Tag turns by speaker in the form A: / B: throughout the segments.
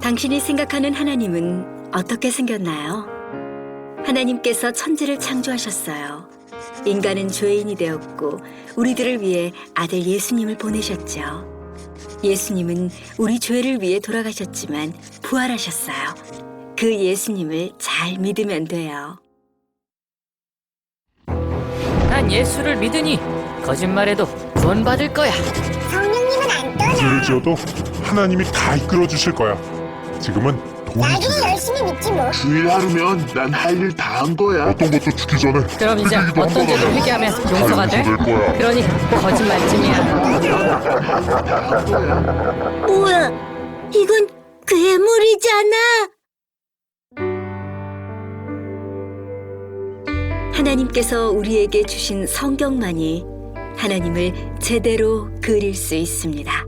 A: 당신이 생각하는 하나님은 어떻게 생겼나요? 하나님께서 천지를 창조하셨어요. 인간은 죄인이 되었고 우리들을 위해 아들 예수님을 보내셨죠. 예수님은 우리 죄를 위해 돌아가셨지만 부활하셨어요. 그 예수님을 잘 믿으면 돼요.
B: 난 예수를 믿으니 거짓말해도 구원받을 거야.
C: 성령님은 안 떠나.
D: 죄를 지어도 하나님이 다 이끌어 주실 거야. 지금은 돈이
C: 나중에
D: 중요해.
C: 열심히 믿지 뭐.
E: 주일 하루면 난 할 일 다 한 거야.
D: 어떤 것도 죽기 전에
B: 그럼 이제
D: 그 얘기도
B: 어떤
D: 한번
B: 죄도
D: 하자.
B: 회개하면 용서가 돼?
D: 될 거야.
B: 그러니 거짓말쯤이야.
C: 뭐야? 이건 괴물이잖아.
A: 하나님께서 우리에게 주신 성경만이 하나님을 제대로 그릴 수 있습니다.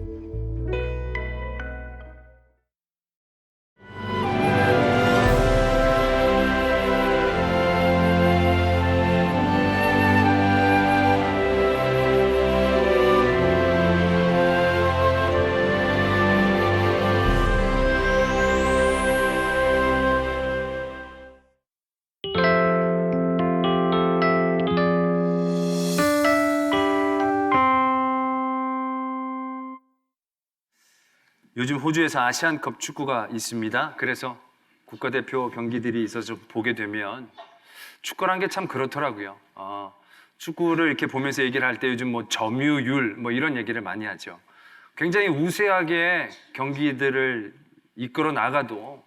F: 요즘 호주에서 아시안컵 축구가 있습니다. 그래서 국가대표 경기들이 있어서 보게 되면 축구란 게 참 그렇더라고요. 축구를 이렇게 보면서 얘기를 할 때 요즘 뭐 점유율 뭐 이런 얘기를 많이 하죠. 굉장히 우세하게 경기들을 이끌어 나가도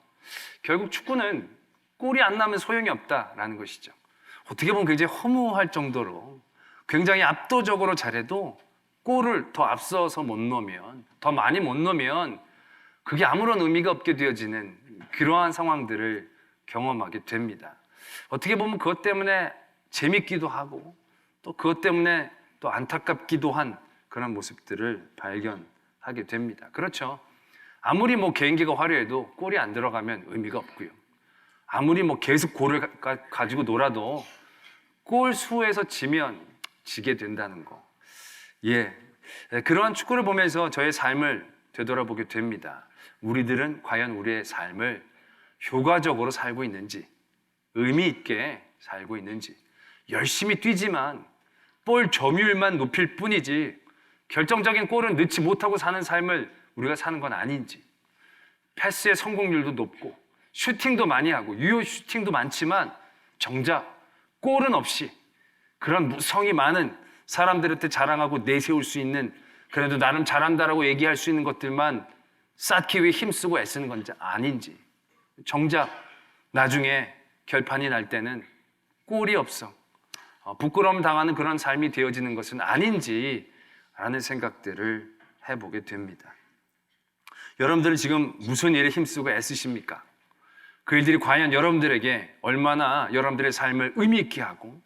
F: 결국 축구는 골이 안 나면 소용이 없다라는 것이죠. 어떻게 보면 굉장히 허무할 정도로 굉장히 압도적으로 잘해도 골을 더 앞서서 못 넣으면, 더 많이 못 넣으면 그게 아무런 의미가 없게 되어지는 그러한 상황들을 경험하게 됩니다. 어떻게 보면 그것 때문에 재밌기도 하고 또 그것 때문에 또 안타깝기도 한 그런 모습들을 발견하게 됩니다. 그렇죠. 아무리 뭐 개인기가 화려해도 골이 안 들어가면 의미가 없고요. 아무리 뭐 계속 골을 가지고 놀아도 골 수에서 지면 지게 된다는 거. 그러한 축구를 보면서 저의 삶을 되돌아보게 됩니다. 우리들은 과연 우리의 삶을 효과적으로 살고 있는지, 의미 있게 살고 있는지, 열심히 뛰지만 볼 점유율만 높일 뿐이지 결정적인 골은 넣지 못하고 사는 삶을 우리가 사는 건 아닌지, 패스의 성공률도 높고 슈팅도 많이 하고 유효 슈팅도 많지만 정작 골은 없이 그런 무성이 많은 사람들한테 자랑하고 내세울 수 있는, 그래도 나름 잘한다라고 얘기할 수 있는 것들만 쌓기 위해 힘쓰고 애쓰는 건지 아닌지, 정작 나중에 결판이 날 때는 골이 없어 부끄러움 당하는 그런 삶이 되어지는 것은 아닌지라는 생각들을 해보게 됩니다. 여러분들은 지금 무슨 일에 힘쓰고 애쓰십니까? 그 일들이 과연 여러분들에게 얼마나 여러분들의 삶을 의미 있게 하고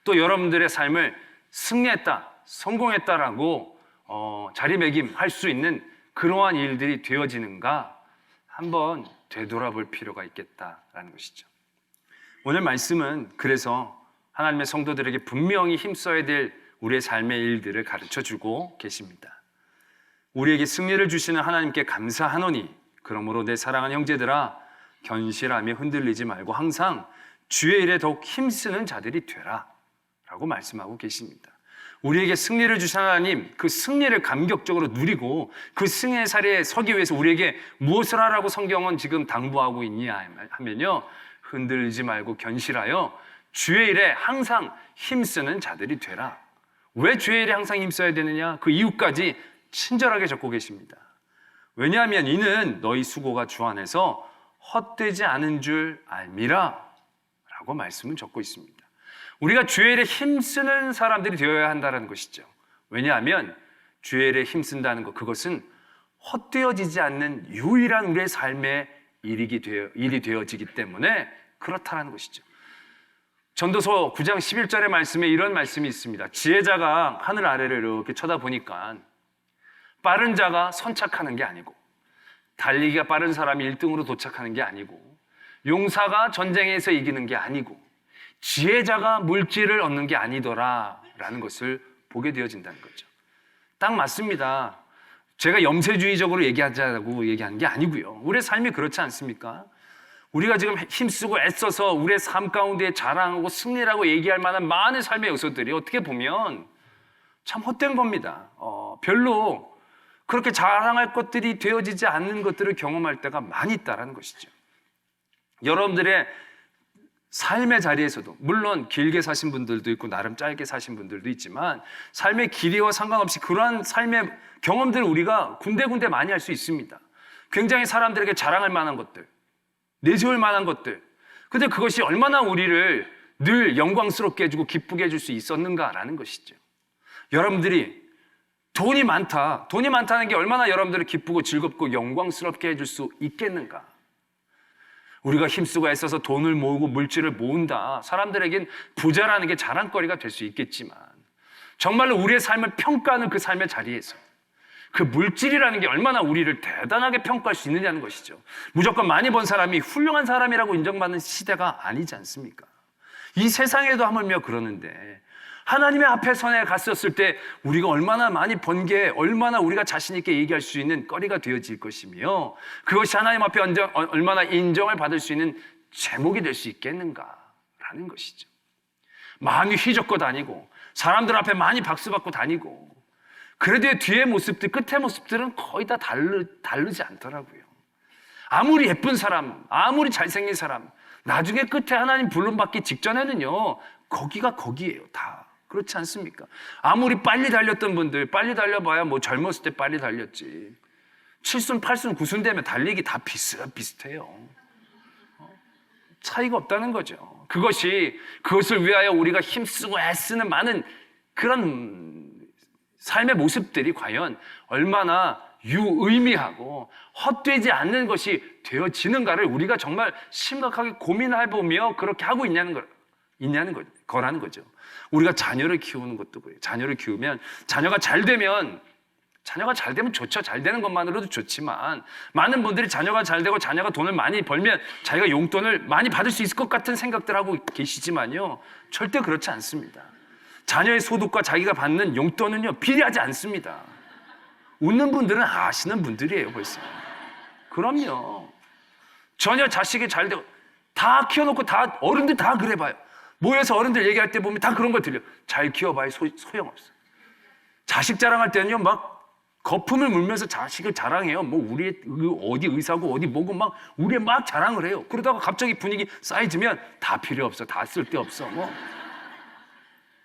F: 또 여러분들의 삶을 승리했다, 성공했다라고 자리매김할 수 있는 그러한 일들이 되어지는가 한번 되돌아볼 필요가 있겠다라는 것이죠. 오늘 말씀은 그래서 하나님의 성도들에게 분명히 힘써야 될 우리의 삶의 일들을 가르쳐주고 계십니다. 우리에게 승리를 주시는 하나님께 감사하노니 그러므로 내 사랑하는 형제들아 견실하며 흔들리지 말고 항상 주의 일에 더욱 힘쓰는 자들이 되라 라고 말씀하고 계십니다. 우리에게 승리를 주신 하나님, 그 승리를 감격적으로 누리고 그 승리의 자리에 서기 위해서 우리에게 무엇을 하라고 성경은 지금 당부하고 있냐 하면요, 흔들리지 말고 견실하여 주의 일에 항상 힘쓰는 자들이 되라. 왜 주의 일에 항상 힘써야 되느냐? 그 이유까지 친절하게 적고 계십니다. 왜냐하면 이는 너희 수고가 주 안에서 헛되지 않은 줄 알미라 라고 말씀을 적고 있습니다. 우리가 주의 일에 힘쓰는 사람들이 되어야 한다는 것이죠. 왜냐하면 주의 일에 힘쓴다는 것, 그것은 헛되어지지 않는 유일한 우리의 삶의 일이 되어지기 때문에 그렇다는 것이죠. 전도서 9장 11절의 말씀에 이런 말씀이 있습니다. 지혜자가 하늘 아래를 이렇게 쳐다보니까 빠른 자가 선착하는 게 아니고 달리기가 빠른 사람이 1등으로 도착하는 게 아니고 용사가 전쟁에서 이기는 게 아니고 지혜자가 물질을 얻는 게 아니더라 라는 것을 보게 되어진다는 거죠. 딱 맞습니다. 제가 염세주의적으로 얘기하자고 얘기하는 게 아니고요. 우리의 삶이 그렇지 않습니까? 우리가 지금 힘쓰고 애써서 우리의 삶 가운데 자랑하고 승리라고 얘기할 만한 많은 삶의 요소들이 어떻게 보면 참 헛된 겁니다. 별로 그렇게 자랑할 것들이 되어지지 않는 것들을 경험할 때가 많이 있다는 것이죠. 여러분들의 삶의 자리에서도 물론 길게 사신 분들도 있고 나름 짧게 사신 분들도 있지만 삶의 길이와 상관없이 그러한 삶의 경험들을 우리가 군데군데 많이 할 수 있습니다. 굉장히 사람들에게 자랑할 만한 것들, 내세울 만한 것들. 근데 그것이 얼마나 우리를 늘 영광스럽게 해주고 기쁘게 해줄 수 있었는가라는 것이죠. 여러분들이 돈이 많다는 게 얼마나 여러분들을 기쁘고 즐겁고 영광스럽게 해줄 수 있겠는가. 우리가 힘쓰고 애써서 돈을 모으고 물질을 모은다. 사람들에겐 부자라는 게 자랑거리가 될 수 있겠지만 정말로 우리의 삶을 평가하는 그 삶의 자리에서 그 물질이라는 게 얼마나 우리를 대단하게 평가할 수 있느냐는 것이죠. 무조건 많이 번 사람이 훌륭한 사람이라고 인정받는 시대가 아니지 않습니까? 이 세상에도 하물며 그러는데 하나님의 앞에 선에 갔었을 때 우리가 얼마나 많이 번 게 얼마나 우리가 자신 있게 얘기할 수 있는 거리가 되어질 것이며 그것이 하나님 앞에 얼마나 인정을 받을 수 있는 제목이 될 수 있겠는가라는 것이죠. 많이 휘젓고 다니고 사람들 앞에 많이 박수받고 다니고 그래도 뒤의 모습들, 끝의 모습들은 거의 다 다르지 않더라고요. 아무리 예쁜 사람, 아무리 잘생긴 사람 나중에 끝에 하나님 불론받기 직전에는요 거기가 거기예요. 다 그렇지 않습니까? 아무리 빨리 달렸던 분들 빨리 달려봐야 뭐 젊었을 때 빨리 달렸지 7순, 8순, 9순 되면 달리기 다 비슷해요. 차이가 없다는 거죠. 그것을 위하여 우리가 힘쓰고 애쓰는 많은 그런 삶의 모습들이 과연 얼마나 유의미하고 헛되지 않는 것이 되어지는가를 우리가 정말 심각하게 고민해보며 그렇게 하고 있냐는 거라는 거죠. 우리가 자녀를 키우는 것도 그래요. 자녀를 키우면 자녀가 잘 되면 좋죠. 잘 되는 것만으로도 좋지만 많은 분들이 자녀가 잘 되고 자녀가 돈을 많이 벌면 자기가 용돈을 많이 받을 수 있을 것 같은 생각들 하고 계시지만요. 절대 그렇지 않습니다. 자녀의 소득과 자기가 받는 용돈은요. 비례하지 않습니다. 웃는 분들은 아시는 분들이에요. 벌써. 그럼요. 전혀 자식이 잘 되고 다 키워놓고 다 어른들 다 그래 봐요. 모여서 어른들 얘기할 때 보면 다 그런 거 들려. 잘 키워봐야 소용없어. 자식 자랑할 때는요, 막 거품을 물면서 자식을 자랑해요. 뭐 우리 어디 의사고 어디 뭐고 막 우리 막 자랑을 해요. 그러다가 갑자기 분위기 쌓여지면 다 필요 없어, 다 쓸데없어, 뭐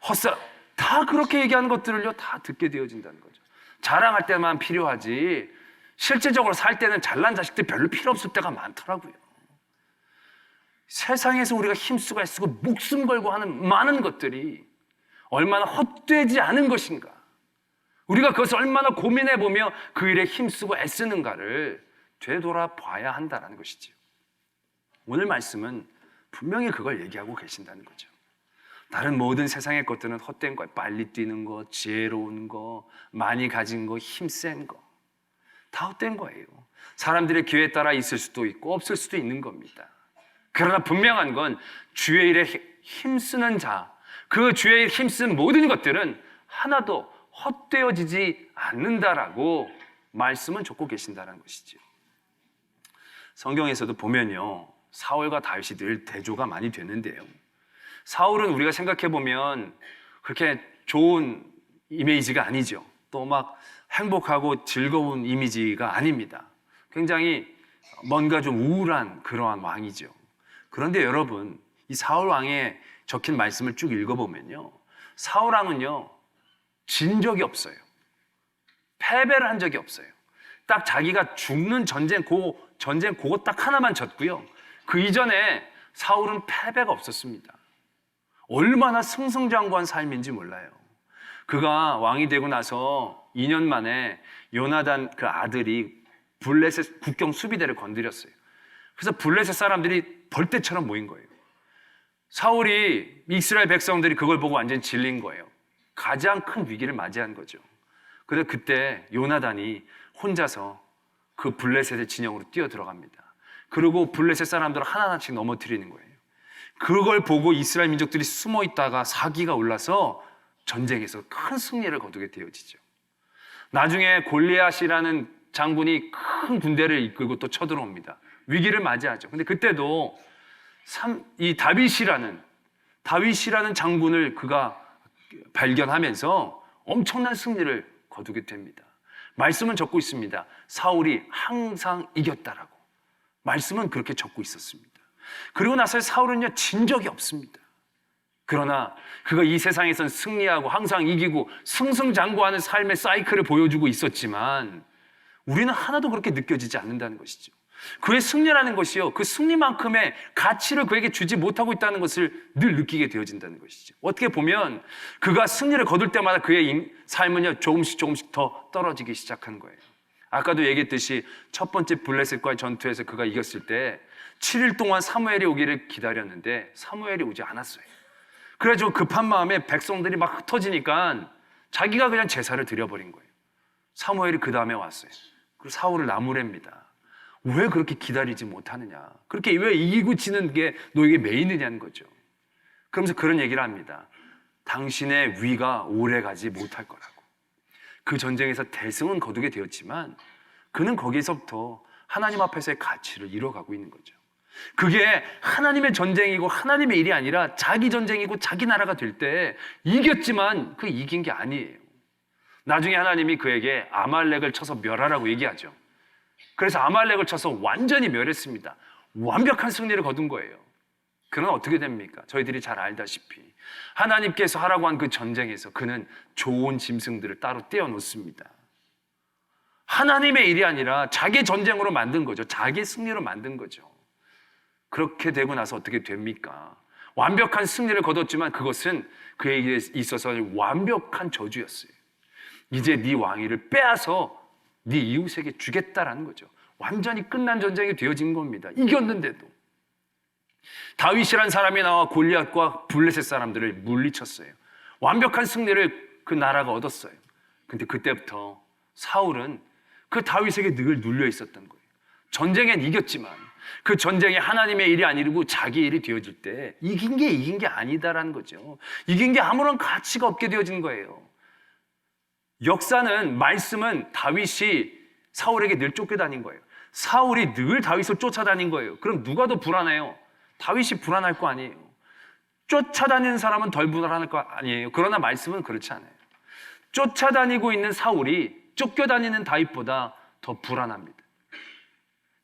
F: 헛살. 다 그렇게 얘기하는 것들을요, 다 듣게 되어진다는 거죠. 자랑할 때만 필요하지. 실제적으로 살 때는 잘난 자식들 별로 필요 없을 때가 많더라고요. 세상에서 우리가 힘쓰고 애쓰고 목숨 걸고 하는 많은 것들이 얼마나 헛되지 않은 것인가. 우리가 그것을 얼마나 고민해보며 그 일에 힘쓰고 애쓰는가를 되돌아봐야 한다는 것이지요. 오늘 말씀은 분명히 그걸 얘기하고 계신다는 거죠. 다른 모든 세상의 것들은 헛된 거예요. 빨리 뛰는 거, 지혜로운 거, 많이 가진 거, 힘센 거. 다 헛된 거예요. 사람들의 기회에 따라 있을 수도 있고 없을 수도 있는 겁니다. 그러나 분명한 건 주의 일에 힘쓰는 자, 그 주의 일에 힘쓴 모든 것들은 하나도 헛되어지지 않는다라고 말씀은 적고 계신다는 것이죠. 성경에서도 보면요, 사울과 다윗이 늘 대조가 많이 되는데요. 사울은 우리가 생각해보면 그렇게 좋은 이미지가 아니죠. 또 막 행복하고 즐거운 이미지가 아닙니다. 굉장히 뭔가 좀 우울한 그러한 왕이죠. 그런데 여러분, 이 사울 왕에 적힌 말씀을 쭉 읽어보면요, 사울 왕은요 진 적이 없어요. 패배를 한 적이 없어요. 딱 자기가 죽는 전쟁 그거 딱 하나만 졌고요. 그 이전에 사울은 패배가 없었습니다. 얼마나 승승장구한 삶인지 몰라요. 그가 왕이 되고 나서 2년 만에 요나단 그 아들이 블레셋 국경 수비대를 건드렸어요. 그래서 블레셋 사람들이 벌떼처럼 모인 거예요. 사울이 이스라엘 백성들이 그걸 보고 완전히 질린 거예요. 가장 큰 위기를 맞이한 거죠. 그래서 그때 요나단이 혼자서 그 블레셋의 진영으로 뛰어 들어갑니다. 그리고 블레셋 사람들을 하나하나씩 넘어뜨리는 거예요. 그걸 보고 이스라엘 민족들이 숨어 있다가 사기가 올라서 전쟁에서 큰 승리를 거두게 되어지죠. 나중에 골리앗이라는 장군이 큰 군대를 이끌고 또 쳐들어옵니다. 위기를 맞이하죠. 근데 그때도 이 다윗이라는 장군을 그가 발견하면서 엄청난 승리를 거두게 됩니다. 말씀은 적고 있습니다. 사울이 항상 이겼다라고. 말씀은 그렇게 적고 있었습니다. 그리고 나서 사울은요, 진 적이 없습니다. 그러나 그가 이 세상에선 승리하고 항상 이기고 승승장구하는 삶의 사이클을 보여주고 있었지만 우리는 하나도 그렇게 느껴지지 않는다는 것이죠. 그의 승리라는 것이요, 그 승리만큼의 가치를 그에게 주지 못하고 있다는 것을 늘 느끼게 되어진다는 것이죠. 어떻게 보면 그가 승리를 거둘 때마다 그의 삶은요, 조금씩 더 떨어지기 시작한 거예요. 아까도 얘기했듯이 첫 번째 블레셋과의 전투에서 그가 이겼을 때 7일 동안 사무엘이 오기를 기다렸는데 사무엘이 오지 않았어요. 그래가지고 급한 마음에 백성들이 막 흩어지니까 자기가 그냥 제사를 드려버린 거예요. 사무엘이 그 다음에 왔어요. 그리고 사울을 나무랍니다. 왜 그렇게 기다리지 못하느냐? 그렇게 왜 이기고 지는 게 너에게 메이느냐는 거죠. 그러면서 그런 얘기를 합니다. 당신의 위가 오래 가지 못할 거라고. 그 전쟁에서 대승은 거두게 되었지만 그는 거기서부터 하나님 앞에서의 가치를 잃어가고 있는 거죠. 그게 하나님의 전쟁이고 하나님의 일이 아니라 자기 전쟁이고 자기 나라가 될 때 이겼지만 그 이긴 게 아니에요. 나중에 하나님이 그에게 아말렉을 쳐서 멸하라고 얘기하죠. 그래서 아말렉을 쳐서 완전히 멸했습니다. 완벽한 승리를 거둔 거예요. 그러나 어떻게 됩니까? 저희들이 잘 알다시피 하나님께서 하라고 한 그 전쟁에서 그는 좋은 짐승들을 따로 떼어놓습니다. 하나님의 일이 아니라 자기 전쟁으로 만든 거죠. 자기 승리로 만든 거죠. 그렇게 되고 나서 어떻게 됩니까? 완벽한 승리를 거뒀지만 그것은 그에게 있어서 완벽한 저주였어요. 이제 네 왕위를 빼앗아 네 이웃에게 주겠다라는 거죠. 완전히 끝난 전쟁이 되어진 겁니다. 이겼는데도. 다윗이란 사람이 나와 골리앗과 블레셋 사람들을 물리쳤어요. 완벽한 승리를 그 나라가 얻었어요. 근데 그때부터 사울은 그 다윗에게 늘 눌려 있었던 거예요. 전쟁엔 이겼지만 그 전쟁이 하나님의 일이 아니고 자기 일이 되어질 때 이긴 게 아니다라는 거죠. 이긴 게 아무런 가치가 없게 되어진 거예요. 역사는, 말씀은 다윗이 사울에게 늘 쫓겨다닌 거예요. 사울이 늘 다윗을 쫓아다닌 거예요. 그럼 누가 더 불안해요? 다윗이 불안할 거 아니에요. 쫓아다니는 사람은 덜 불안할 거 아니에요. 그러나 말씀은 그렇지 않아요. 쫓아다니고 있는 사울이 쫓겨다니는 다윗보다 더 불안합니다.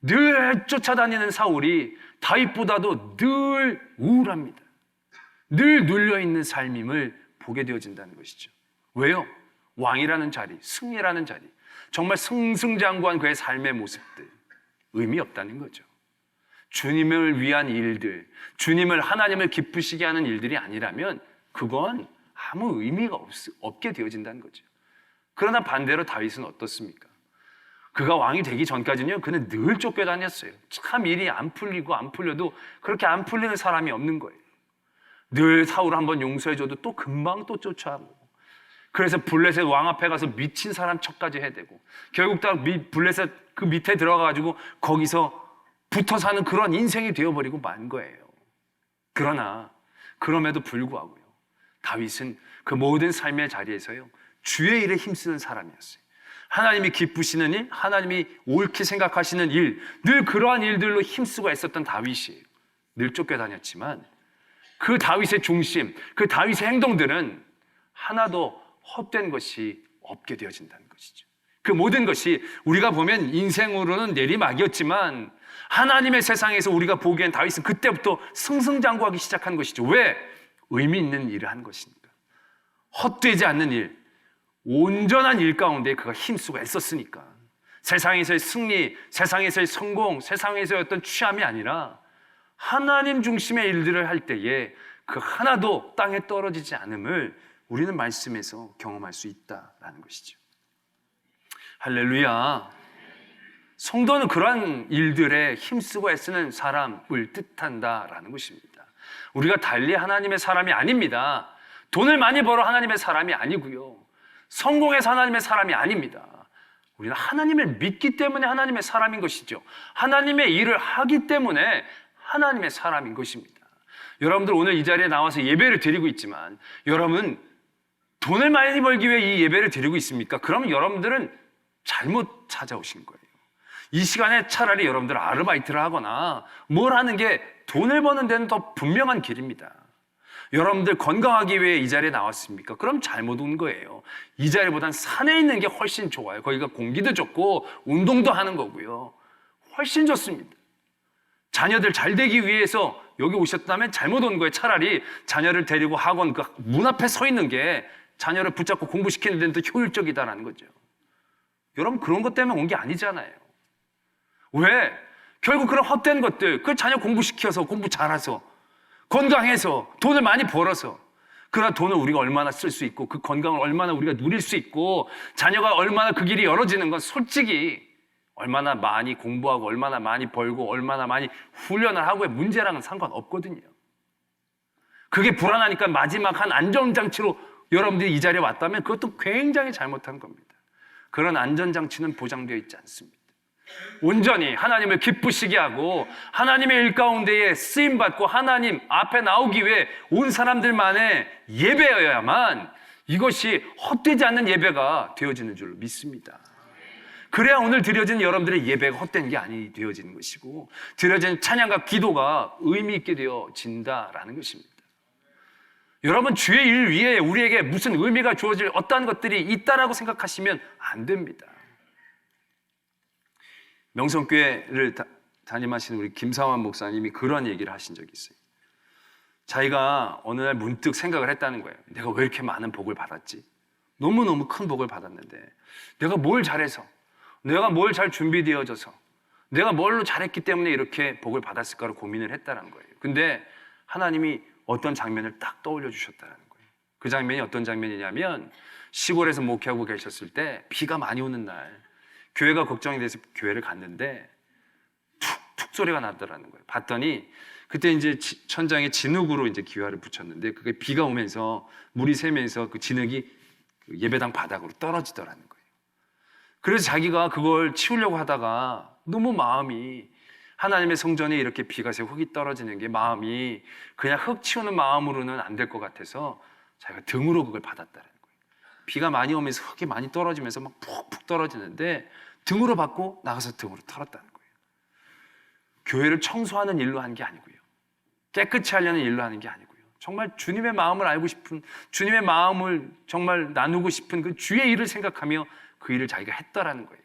F: 늘 쫓아다니는 사울이 다윗보다도 늘 우울합니다. 늘 눌려있는 삶임을 보게 되어진다는 것이죠. 왜요? 왕이라는 자리, 승리라는 자리, 정말 승승장구한 그의 삶의 모습들, 의미 없다는 거죠. 주님을 위한 일들, 주님을, 하나님을 기쁘시게 하는 일들이 아니라면 그건 아무 의미가 없게 되어진다는 거죠. 그러나 반대로 다윗은 어떻습니까? 그가 왕이 되기 전까지는요, 그는 늘 쫓겨다녔어요. 참 일이 안 풀리고 안 풀려도 그렇게 안 풀리는 사람이 없는 거예요. 늘 사울 한번 용서해줘도 또 금방 또 쫓아오고, 그래서 블레셋 왕 앞에 가서 미친 사람 척까지 해대고, 결국 다 블레셋 그 밑에 들어가가지고 거기서 붙어 사는 그런 인생이 되어버리고 만 거예요. 그러나 그럼에도 불구하고요, 다윗은 그 모든 삶의 자리에서요, 주의 일에 힘쓰는 사람이었어요. 하나님이 기쁘시는 일, 하나님이 옳게 생각하시는 일, 늘 그러한 일들로 힘쓰고 애썼던 다윗이에요. 늘 쫓겨다녔지만 그 다윗의 중심, 그 다윗의 행동들은 하나도 헛된 것이 없게 되어진다는 것이죠. 그 모든 것이 우리가 보면 인생으로는 내리막이었지만 하나님의 세상에서 우리가 보기엔 다윗은 그때부터 승승장구하기 시작한 것이죠. 왜? 의미 있는 일을 한 것이니까. 헛되지 않는 일, 온전한 일 가운데 그가 힘쓰고 애썼으니까. 세상에서의 승리, 세상에서의 성공, 세상에서의 어떤 취함이 아니라 하나님 중심의 일들을 할 때에 그 하나도 땅에 떨어지지 않음을 우리는 말씀에서 경험할 수 있다라는 것이죠. 할렐루야. 성도는 그러한 일들에 힘쓰고 애쓰는 사람을 뜻한다라는 것입니다. 우리가 달리 하나님의 사람이 아닙니다. 돈을 많이 벌어 하나님의 사람이 아니고요, 성공해서 하나님의 사람이 아닙니다. 우리는 하나님을 믿기 때문에 하나님의 사람인 것이죠. 하나님의 일을 하기 때문에 하나님의 사람인 것입니다. 여러분들 오늘 이 자리에 나와서 예배를 드리고 있지만 여러분 돈을 많이 벌기 위해 이 예배를 드리고 있습니까? 그러면 여러분들은 잘못 찾아오신 거예요. 이 시간에 차라리 여러분들 아르바이트를 하거나 뭘 하는 게 돈을 버는 데는 더 분명한 길입니다. 여러분들 건강하기 위해 이 자리에 나왔습니까? 그럼 잘못 온 거예요. 이 자리보단 산에 있는 게 훨씬 좋아요. 거기가 공기도 좋고 운동도 하는 거고요. 훨씬 좋습니다. 자녀들 잘 되기 위해서 여기 오셨다면 잘못 온 거예요. 차라리 자녀를 데리고 학원 그 문 앞에 서 있는 게 자녀를 붙잡고 공부시키는 데는 더 효율적이다라는 거죠. 여러분 그런 것 때문에 온 게 아니잖아요. 왜? 결국 그런 헛된 것들, 그 자녀 공부시켜서 공부 잘해서 건강해서 돈을 많이 벌어서 그런 돈을 우리가 얼마나 쓸 수 있고 그 건강을 얼마나 우리가 누릴 수 있고 자녀가 얼마나 그 길이 열어지는 건 솔직히 얼마나 많이 공부하고 얼마나 많이 벌고 얼마나 많이 훈련을 하고의 문제랑은 상관없거든요. 그게 불안하니까 마지막 한 안전장치로 여러분들이 이 자리에 왔다면 그것도 굉장히 잘못한 겁니다. 그런 안전장치는 보장되어 있지 않습니다. 온전히 하나님을 기쁘시게 하고 하나님의 일 가운데에 쓰임받고 하나님 앞에 나오기 위해 온 사람들만의 예배여야만 이것이 헛되지 않는 예배가 되어지는 줄 믿습니다. 그래야 오늘 드려진 여러분들의 예배가 헛된 게 아니 되어지는 것이고 드려진 찬양과 기도가 의미 있게 되어진다라는 것입니다. 여러분 주의 일 위에 우리에게 무슨 의미가 주어질 어떠한 것들이 있다라고 생각하시면 안 됩니다. 명성교회를 담임하시는 우리 김상환 목사님이 그런 얘기를 하신 적이 있어요. 자기가 어느 날 문득 생각을 했다는 거예요. 내가 왜 이렇게 많은 복을 받았지? 너무너무 큰 복을 받았는데 내가 뭘 잘해서 내가 뭘 잘 준비되어져서 내가 뭘로 잘했기 때문에 이렇게 복을 받았을까를 고민을 했다는 거예요. 근데 하나님이 어떤 장면을 딱 떠올려 주셨다는 거예요. 그 장면이 어떤 장면이냐면 시골에서 목회하고 계셨을 때 비가 많이 오는 날 교회가 걱정이 돼서 교회를 갔는데 툭툭 소리가 나더라는 거예요. 봤더니 그때 이제 천장에 진흙으로 이제 기와를 붙였는데 그게 비가 오면서 물이 새면서 그 진흙이 예배당 바닥으로 떨어지더라는 거예요. 그래서 자기가 그걸 치우려고 하다가 너무 마음이 하나님의 성전에 이렇게 비가 새고 흙이 떨어지는 게 마음이 그냥 흙 치우는 마음으로는 안 될 것 같아서 자기가 등으로 그걸 받았다는 거예요. 비가 많이 오면서 흙이 많이 떨어지면서 막 푹푹 떨어지는데 등으로 받고 나가서 등으로 털었다는 거예요. 교회를 청소하는 일로 한 게 아니고요. 깨끗이 하려는 일로 하는 게 아니고요. 정말 주님의 마음을 알고 싶은 주님의 마음을 정말 나누고 싶은 그 주의 일을 생각하며 그 일을 자기가 했다라는 거예요.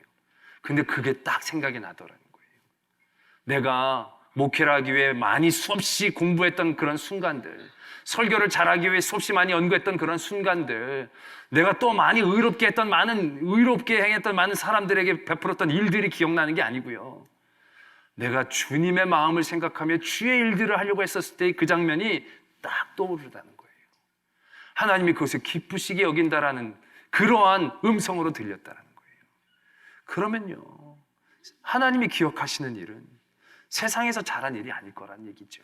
F: 근데 그게 딱 생각이 나더라는 거예요. 내가 목회를 하기 위해 많이 수없이 공부했던 그런 순간들, 설교를 잘하기 위해 수없이 많이 연구했던 그런 순간들, 내가 또 많이 의롭게 행했던 많은 사람들에게 베풀었던 일들이 기억나는 게 아니고요. 내가 주님의 마음을 생각하며 주의 일들을 하려고 했었을 때 그 장면이 딱 떠오르다는 거예요. 하나님이 그것을 기쁘시게 여긴다라는 그러한 음성으로 들렸다는 거예요. 그러면요, 하나님이 기억하시는 일은 세상에서 잘한 일이 아닐 거란 얘기죠.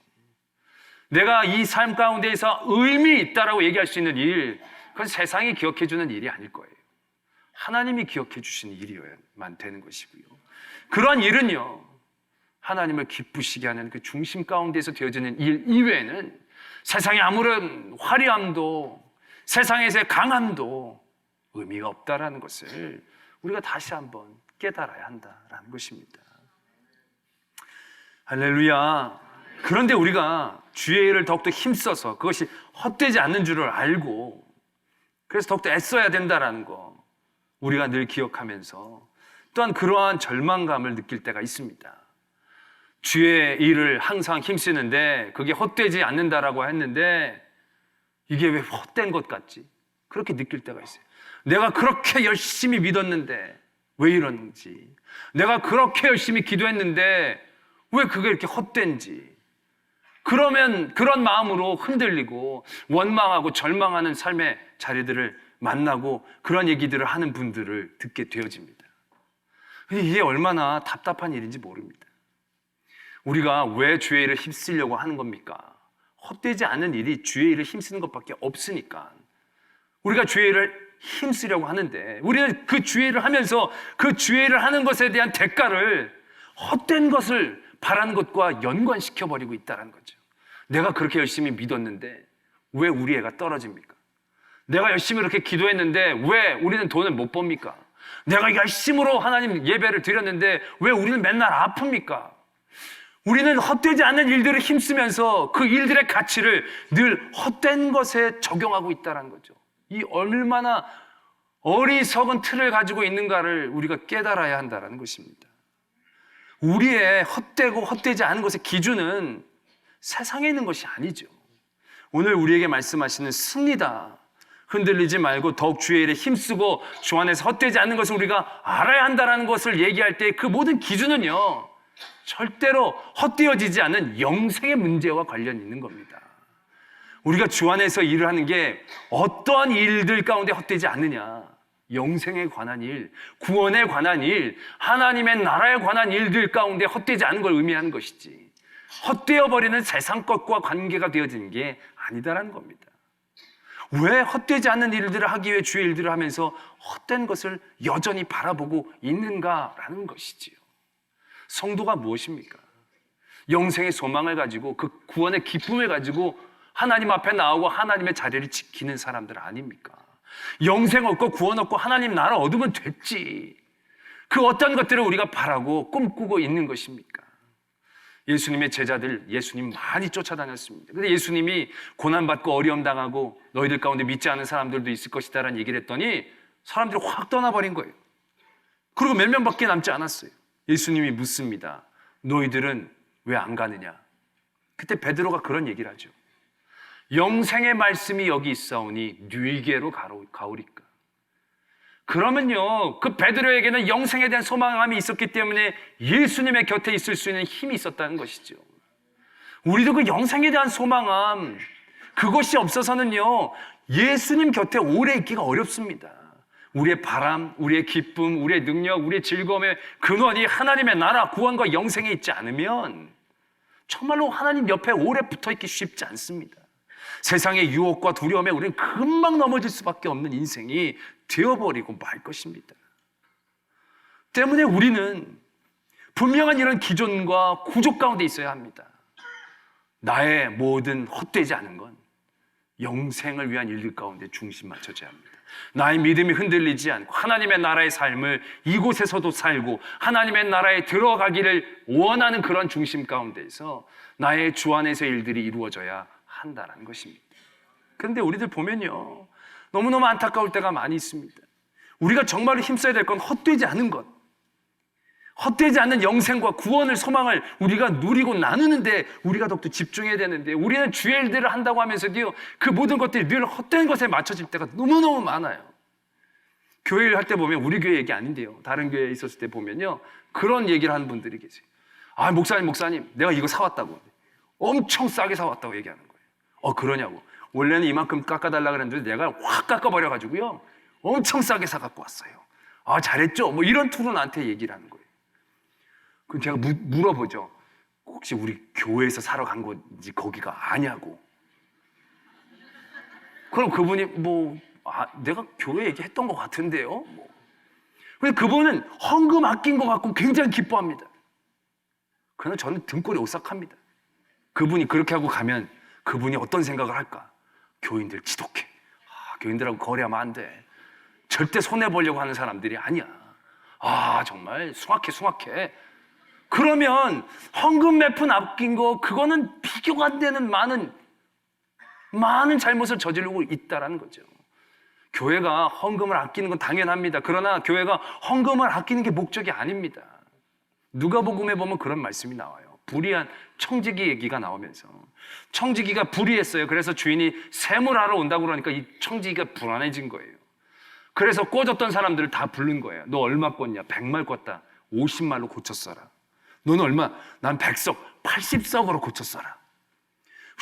F: 내가 이 삶 가운데에서 의미 있다라고 얘기할 수 있는 일, 그건 세상이 기억해 주는 일이 아닐 거예요. 하나님이 기억해 주시는 일이어야만 되는 것이고요. 그러한 일은요, 하나님을 기쁘시게 하는 그 중심 가운데에서 되어지는 일 이외에는 세상의 아무런 화려함도 세상에서의 강함도 의미가 없다라는 것을 우리가 다시 한번 깨달아야 한다라는 것입니다. 할렐루야. 그런데 우리가 주의 일을 더욱더 힘써서 그것이 헛되지 않는 줄을 알고 그래서 더욱더 애써야 된다라는 거 우리가 늘 기억하면서 또한 그러한 절망감을 느낄 때가 있습니다. 주의 일을 항상 힘쓰는데 그게 헛되지 않는다라고 했는데 이게 왜 헛된 것 같지? 그렇게 느낄 때가 있어요. 내가 그렇게 열심히 믿었는데 왜 이런지, 내가 그렇게 열심히 기도했는데 왜 그게 이렇게 헛된지, 그러면 그런 마음으로 흔들리고 원망하고 절망하는 삶의 자리들을 만나고 그런 얘기들을 하는 분들을 듣게 되어집니다. 근데 이게 얼마나 답답한 일인지 모릅니다. 우리가 왜 주의 일을 힘쓰려고 하는 겁니까? 헛되지 않은 일이 주의 일을 힘쓰는 것밖에 없으니까 우리가 주의 일을 힘쓰려고 하는데 우리는 그 주의 일을 하면서 그 주의 일을 하는 것에 대한 대가를 헛된 것을 바라는 것과 연관시켜버리고 있다는 거죠. 내가 그렇게 열심히 믿었는데 왜 우리 애가 떨어집니까? 내가 열심히 이렇게 기도했는데 왜 우리는 돈을 못 법니까? 내가 열심으로 하나님 예배를 드렸는데 왜 우리는 맨날 아픕니까? 우리는 헛되지 않는 일들을 힘쓰면서 그 일들의 가치를 늘 헛된 것에 적용하고 있다는 거죠. 이 얼마나 어리석은 틀을 가지고 있는가를 우리가 깨달아야 한다는 것입니다. 우리의 헛되고 헛되지 않은 것의 기준은 세상에 있는 것이 아니죠. 오늘 우리에게 말씀하시는 승리다. 흔들리지 말고 더욱 주의 일에 힘쓰고 주 안에서 헛되지 않는 것을 우리가 알아야 한다는 것을 얘기할 때 그 모든 기준은요, 절대로 헛되어지지 않는 영생의 문제와 관련이 있는 겁니다. 우리가 주 안에서 일을 하는 게 어떠한 일들 가운데 헛되지 않느냐, 영생에 관한 일, 구원에 관한 일, 하나님의 나라에 관한 일들 가운데 헛되지 않은 걸 의미하는 것이지, 헛되어버리는 세상 것과 관계가 되어지는 게 아니다라는 겁니다. 왜 헛되지 않는 일들을 하기 위해 주의 일들을 하면서 헛된 것을 여전히 바라보고 있는가라는 것이지요. 성도가 무엇입니까? 영생의 소망을 가지고 그 구원의 기쁨을 가지고 하나님 앞에 나오고 하나님의 자리를 지키는 사람들 아닙니까? 영생 얻고 구원 얻고 하나님 나라 얻으면 됐지. 그 어떤 것들을 우리가 바라고 꿈꾸고 있는 것입니까? 예수님의 제자들, 예수님 많이 쫓아다녔습니다. 근데 예수님이 고난받고 어려움 당하고 너희들 가운데 믿지 않은 사람들도 있을 것이다라는 얘기를 했더니 사람들이 확 떠나버린 거예요. 그리고 몇 명밖에 남지 않았어요. 예수님이 묻습니다. 너희들은 왜 안 가느냐? 그때 베드로가 그런 얘기를 하죠. 영생의 말씀이 여기 있사오니 누이게로 가오리까? 그러면요, 그 베드로에게는 영생에 대한 소망함이 있었기 때문에 예수님의 곁에 있을 수 있는 힘이 있었다는 것이죠. 우리도 그 영생에 대한 소망함, 그것이 없어서는요, 예수님 곁에 오래 있기가 어렵습니다. 우리의 바람, 우리의 기쁨, 우리의 능력, 우리의 즐거움의 근원이 하나님의 나라, 구원과 영생에 있지 않으면 정말로 하나님 옆에 오래 붙어 있기 쉽지 않습니다. 세상의 유혹과 두려움에 우리는 금방 넘어질 수밖에 없는 인생이 되어버리고 말 것입니다. 때문에 우리는 분명한 이런 기존과 구조 가운데 있어야 합니다. 나의 모든 헛되지 않은 건 영생을 위한 일들 가운데 중심 맞춰져야 합니다. 나의 믿음이 흔들리지 않고 하나님의 나라의 삶을 이곳에서도 살고 하나님의 나라에 들어가기를 원하는 그런 중심 가운데에서 나의 주 안에서의 일들이 이루어져야 한다는 것입니다. 그런데 우리들 보면요, 너무너무 안타까울 때가 많이 있습니다. 우리가 정말로 힘써야 될 건 헛되지 않은 것, 헛되지 않는 영생과 구원을 소망을 우리가 누리고 나누는데 우리가 더욱더 집중해야 되는데 우리는 주의 일들을 한다고 하면서도요, 그 모든 것들이 늘 헛된 것에 맞춰질 때가 너무너무 많아요. 교회를 할 때 보면 우리 교회 얘기 아닌데요, 다른 교회에 있었을 때 보면요, 그런 얘기를 하는 분들이 계세요. 아, 목사님 내가 이거 사왔다고, 엄청 싸게 사왔다고 얘기하는 거예요. 그러냐고. 원래는 이만큼 깎아달라 그랬는데 내가 확 깎아버려가지고요, 엄청 싸게 사갖고 왔어요. 아, 잘했죠? 뭐 이런 투로 나한테 얘기를 하는 거예요. 그럼 제가 물어보죠. 혹시 우리 교회에서 사러 간 건지 거기가 아냐고. 그럼 그분이 내가 교회 얘기했던 것 같은데요? 근데 그분은 헌금 아낀 것 같고 굉장히 기뻐합니다. 그러나 저는 등골이 오싹합니다. 그분이 그렇게 하고 가면 그분이 어떤 생각을 할까? 교인들 지독해. 교인들하고 거래하면 안 돼. 절대 손해보려고 하는 사람들이 아니야. 정말 숭악해. 그러면 헌금 몇 푼 아낀 거, 그거는 비교가 안 되는 많은 잘못을 저지르고 있다는 거죠. 교회가 헌금을 아끼는 건 당연합니다. 그러나 교회가 헌금을 아끼는 게 목적이 아닙니다. 누가복음에 보면 그런 말씀이 나와요. 불의한 청지기 얘기가 나오면서 청지기가 불의했어요. 그래서 주인이 세물하러 온다고 그러니까 이 청지기가 불안해진 거예요. 그래서 꿔줬던 사람들을 다 부른 거예요. 너 얼마 꿨냐? 100말 꿨다. 50말로 고쳤어라. 너는 얼마? 난 100석, 80석으로 고쳤어라.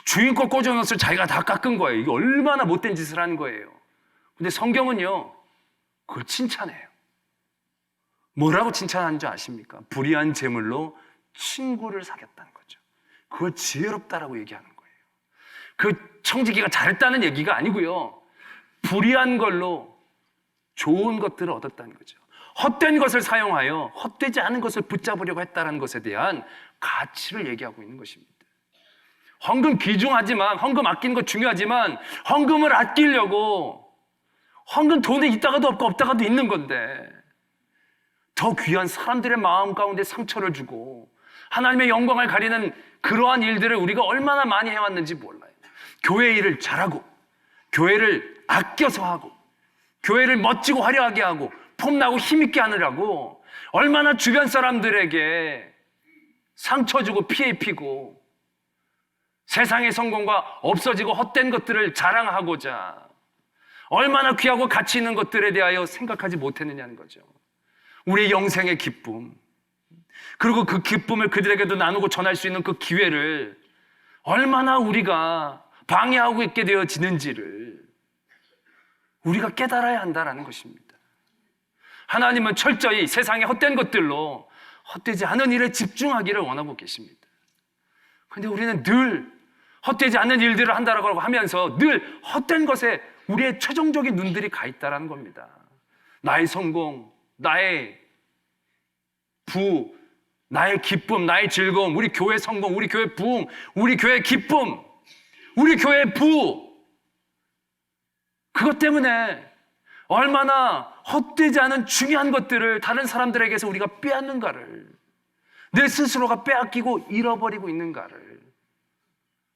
F: 주인 거 꿔줘놓았을 자기가 다 깎은 거예요. 이게 얼마나 못된 짓을 하는 거예요. 근데 성경은요, 그걸 칭찬해요. 뭐라고 칭찬하는 줄 아십니까? 불의한 재물로 친구를 사귀었다는 거죠. 그걸 지혜롭다라고 얘기하는 거예요. 그 청지기가 잘했다는 얘기가 아니고요, 불의한 걸로 좋은 것들을 얻었다는 거죠. 헛된 것을 사용하여 헛되지 않은 것을 붙잡으려고 했다는 것에 대한 가치를 얘기하고 있는 것입니다. 헌금 귀중하지만, 헌금 아끼는 거 중요하지만 헌금을 아끼려고 헌금 돈에 있다가도 없고 없다가도 있는 건데 더 귀한 사람들의 마음 가운데 상처를 주고 하나님의 영광을 가리는 그러한 일들을 우리가 얼마나 많이 해왔는지 몰라요. 교회 일을 잘하고 교회를 아껴서 하고 교회를 멋지고 화려하게 하고 폼나고 힘있게 하느라고 얼마나 주변 사람들에게 상처 주고 피해 입히고 세상의 성공과 없어지고 헛된 것들을 자랑하고자 얼마나 귀하고 가치 있는 것들에 대하여 생각하지 못했느냐는 거죠. 우리의 영생의 기쁨, 그리고 그 기쁨을 그들에게도 나누고 전할 수 있는 그 기회를 얼마나 우리가 방해하고 있게 되어지는지를 우리가 깨달아야 한다는 것입니다. 하나님은 철저히 세상의 헛된 것들로 헛되지 않은 일에 집중하기를 원하고 계십니다. 그런데 우리는 늘 헛되지 않는 일들을 한다라고 하면서 늘 헛된 것에 우리의 최종적인 눈들이 가 있다는 겁니다. 나의 성공, 나의 부, 나의 기쁨, 나의 즐거움, 우리 교회 성공, 우리 교회 부흥, 우리 교회 기쁨, 우리 교회 부, 그것 때문에 얼마나 헛되지 않은 중요한 것들을 다른 사람들에게서 우리가 빼앗는가를, 내 스스로가 빼앗기고 잃어버리고 있는가를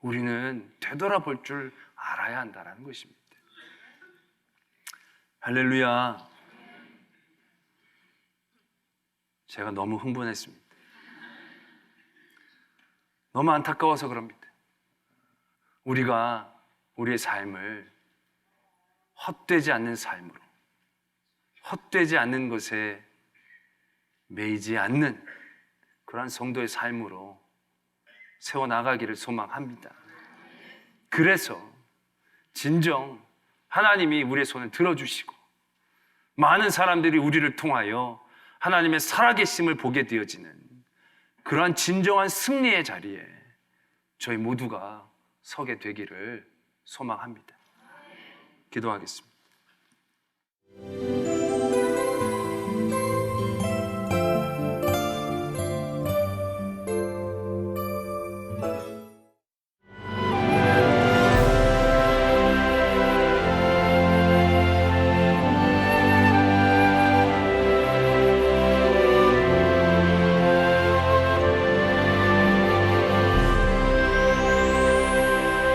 F: 우리는 되돌아볼 줄 알아야 한다는 것입니다. 할렐루야. 제가 너무 흥분했습니다. 너무 안타까워서 그럽니다. 우리가 우리의 삶을 헛되지 않는 삶으로, 헛되지 않는 것에 매이지 않는 그러한 성도의 삶으로 세워나가기를 소망합니다. 그래서 진정 하나님이 우리의 손을 들어주시고 많은 사람들이 우리를 통하여 하나님의 살아계심을 보게 되어지는 그러한 진정한 승리의 자리에 저희 모두가 서게 되기를 소망합니다. 기도하겠습니다.